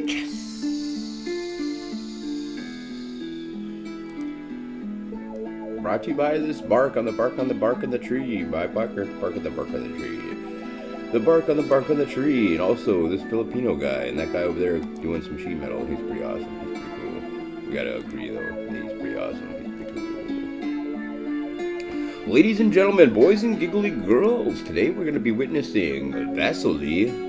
chess. Brought to you by this bark on the bark on the bark on the tree. By Barker, bark on the bark on the tree. The bark on the bark on the tree. And also this Filipino guy and that guy over there doing some sheet metal. He's pretty awesome. He's pretty cool. We gotta agree though. He's pretty awesome. He's pretty cool. Ladies and gentlemen, boys and giggly girls, today we're gonna be witnessing Vassily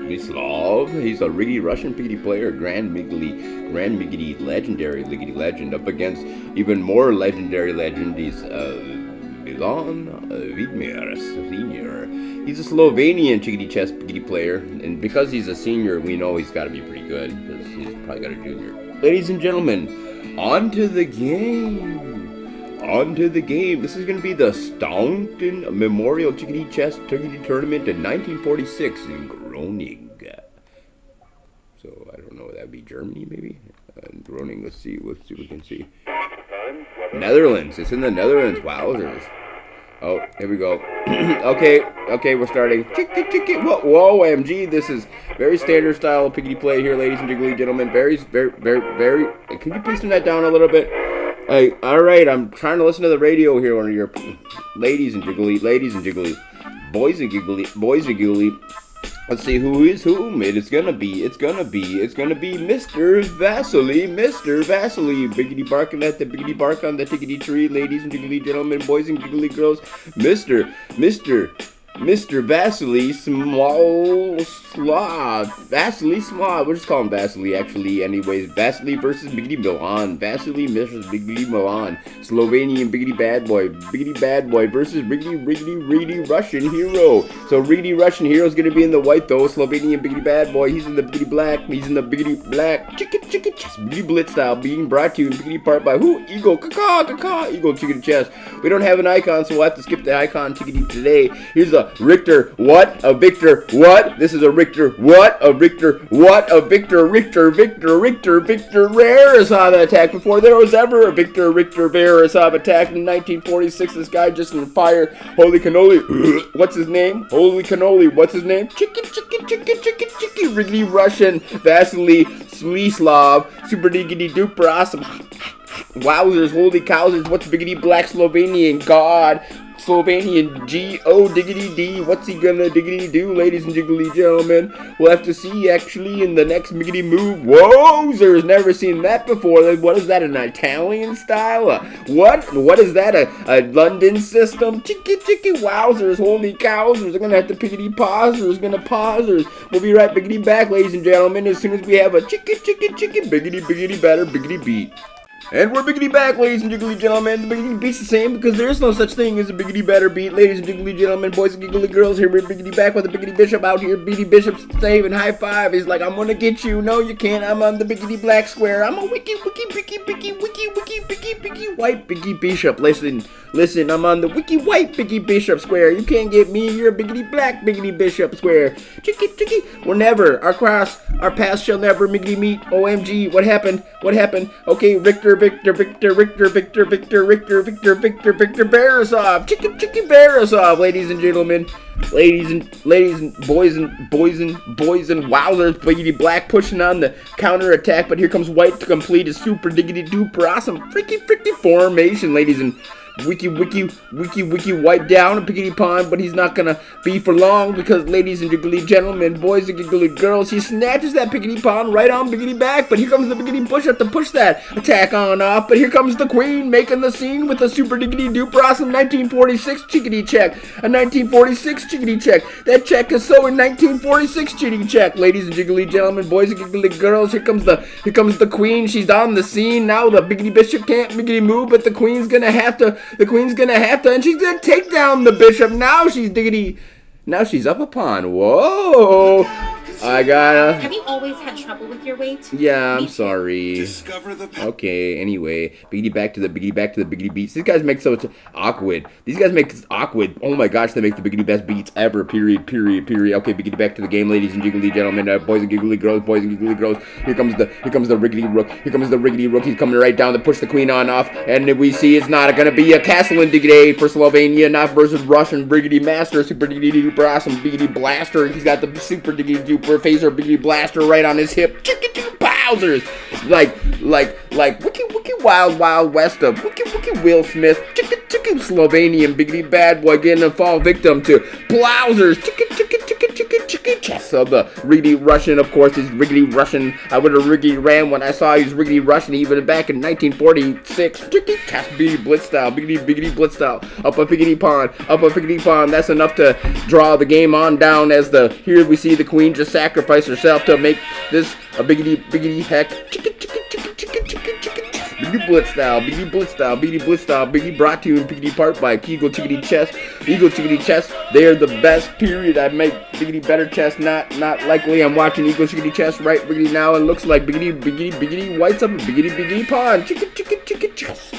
Smyslov. He's a riggy Russian PD player, Grand Miggity legendary Liggity legend, up against even more legendary legend. He's Milan Vidmar senior. He's a Slovenian chickadee chess piggity player, and because he's a senior, we know he's got to be pretty good because he's probably got a junior. Ladies and gentlemen, on to the game. On to the game. This is going to be the Staunton Memorial Chickadee Chess Chickadee Tournament in 1946 in Groningen. So I don't know. That'd be Germany, maybe. Groningen. Let's see what we can see. Netherlands. It's in the Netherlands. Wowzers. Oh, here we go. Okay, we're starting. Whoa, OMG. This is very standard style of piggity play here, ladies and gentlemen. Very. Can you please turn that down a little bit? Hey, all right. I'm trying to listen to the radio here. One of your ladies and giggly, boys and giggly. Let's see who is whom. It's gonna be Mr. Vassily. Biggity barking at the biggity bark on the tickety tree, ladies and giggly gentlemen, boys and giggly girls. Mr. Vassily Smyslov. Vassily Smyslov. We'll just call him Vassily, actually. Anyways, Vassily versus Biggity Milan. Vassily versus Biggity Milan. Slovenian Biggity Bad Boy. Biggity Bad Boy versus Reedy Russian Hero. So Reedy Russian Hero is going to be in the white, though. Slovenian Biggity Bad Boy. He's in the Biggity Black. He's in the Biggity Black. Chicken chess. Biggity Blitz style. Being brought to you in Biggity part by who? Eagle. Eagle Chicken Chess. We don't have an icon, so we'll have to skip the icon Chickadee today. Here's a Richter, what? A Victor, what? This is a Richter, what? A Richter, what? A Victor, Verisov attack before there was ever a Victor, Verisov attack in 1946. This guy just on fire. Holy cannoli. What's his name? Holy cannoli. What's his name? Chicken. Riggedy Russian. Vassily Smyslov. Super diggity duper awesome. Wowzers, holy cowzers. What's Biggity Black Slovenian? God. Slovenian G-O diggity D. What's he gonna diggity do, ladies and jiggly gentlemen? We'll have to see actually in the next miggity move. Whoa, there's never seen that before. What is that, an Italian style? What is that, a London system? Chicky, wowzers, holy cowzers. They're gonna have to piggity pausers, We'll be right biggity back, ladies and gentlemen, as soon as we have a chicken, biggity batter, biggity beat. And we're biggity back, ladies and giggly gentlemen. The biggity beat's the same because there's no such thing as a biggity batter beat. Ladies and giggly gentlemen, boys and giggly girls, here we're biggity back with the biggity bishop out here. Biggity bishop saving high five. He's like, I'm gonna get you. No, you can't. I'm on the biggity black square. I'm a wiki white biggity bishop. Listen, I'm on the wiki white biggity bishop square. You can't get me. You're a biggity black biggity bishop square. Chicky. We're never. Our paths shall never biggity meet. OMG, what happened? Okay, Victor Verisov. Chicken Verisov, ladies and gentlemen. Ladies and boys and wowzers, biggity black pushing on the counter attack, but here comes white to complete his super diggity duper awesome freaky formation, ladies and wiki white down a piggity pawn, but he's not gonna be for long because, ladies and giggly gentlemen, boys and giggly girls, he snatches that piggity pawn right on biggity back, but here comes the biggity push up to push that attack on off, but here comes the queen making the scene with a super diggity duper awesome 1946 chickadee check. A 1946 chickadee check. That check is so in 1946 chickadee check. Ladies and giggly gentlemen, boys and giggly girls, here comes the queen. She's on the scene now. The biggity bishop can't biggity move, but the queen's gonna have to, and she's gonna take down the bishop. Now she's up a pawn. Whoa! I gotta. Have you always had trouble with your weight? Yeah, I'm sorry. Discover the Okay, anyway. Biggity back to the biggity beats. These guys make so awkward. These guys make awkward. Oh my gosh, they make the biggity best beats ever. Period. Okay, biggity back to the game, ladies and jiggly gentlemen, boys and giggly girls, Here comes the riggedy rook. He's coming right down to push the queen on off. And we see it's not gonna be a castle in diggity for Slovenia, not versus Russian biggity master, super diggity duper awesome biggity blaster. He's got the super diggity duper phaser biggity blaster right on his hip. Bowsers, like wiki wild west of wiki Will Smith, Slovenian biggity bad boy getting a fall victim to Blowsers, chess of the riggedy Russian. Of course, he's riggedy Russian. I would have riggedy ran when I saw he was riggedy Russian even back in 1946. Chess biggity blitz style, biggity blitz style, up a biggity pawn. That's enough to draw the game on down as here we see the queen just sacrifice herself to make this a biggity heck. Biggity blitz style, biggity brought to you in biggity part by Eagle Chickadee Chess. They are the best, period. I make biggity better chess, not likely. I'm watching Eagle Chickadee Chess right biggity now, and looks like biggity whites up a biggity pawn. Chess.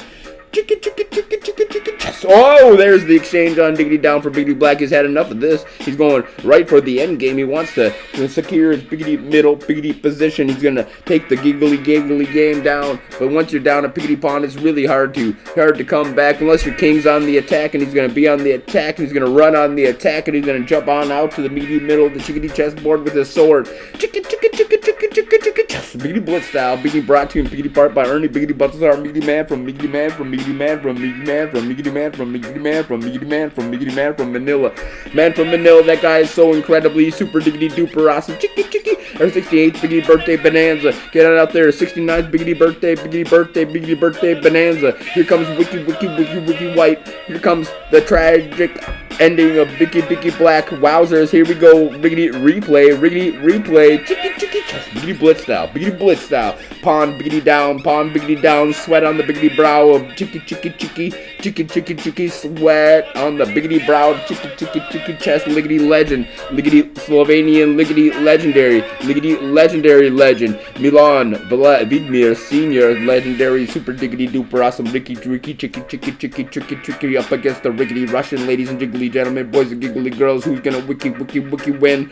Oh, there's the exchange on diggity down for biggity black. He's had enough of this. He's going right for the end game. He wants to secure his biggity middle biggity position. He's gonna take the giggly game down. But once you're down a biggity pawn, it's really hard to come back unless your king's on the attack, and he's gonna be on the attack, and he's gonna run on the attack, and he's gonna jump on out to the medium middle of the chickadee chessboard with his sword. Biggity blitz style, biggity brought to you in biggity part by Ernie Biggity Butler, biggity man from Manila. Man from Manila, that guy is so incredibly super diggity duper awesome. Our 68th biggity birthday bonanza. Get on out there, 69th biggity birthday bonanza. Here comes wiki white. Here comes the tragic ending of biggity black. Wowzers, here we go. Biggity replay. Biggity blitz style. Pawn biggity down. Sweat on the biggity brow of chicky sweat on the biggity brow. Chicky chest. Liggity legend. Liggity Slovenian. Liggity legendary legend. Milan Vidmar senior legendary super diggity duper awesome Ricky tricky up against the riggedy Russian. Ladies and jiggly gentlemen, boys and giggly girls, who's gonna wiki win?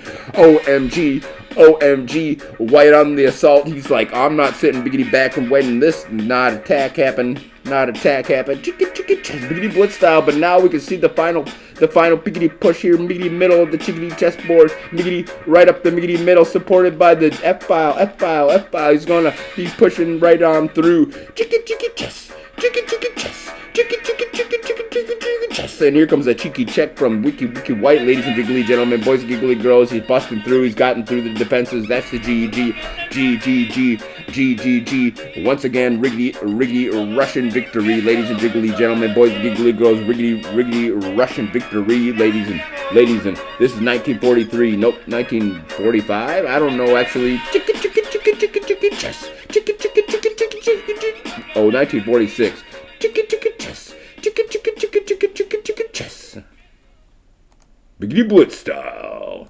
OMG, white on the assault. He's like, I'm not sitting biggity back and waiting this not attack happen. Biggity blitz style, but now we can see the final biggity push here, biggity middle of the chickadee chessboard, biggity right up the biggity middle, supported by the F file. He's pushing right on through. Chess. And here comes a cheeky check from wiki white, ladies and jiggly gentlemen, boys and giggly girls. He's busting through. He's gotten through the defenses. That's the GG. Once again, riggedy Russian victory, ladies and jiggly gentlemen, boys and giggly girls. Riggedy Russian victory, ladies and this is 1943. Nope, 1945. I don't know actually. Chess. Oh, 1946. Chess. Biggity blitz style.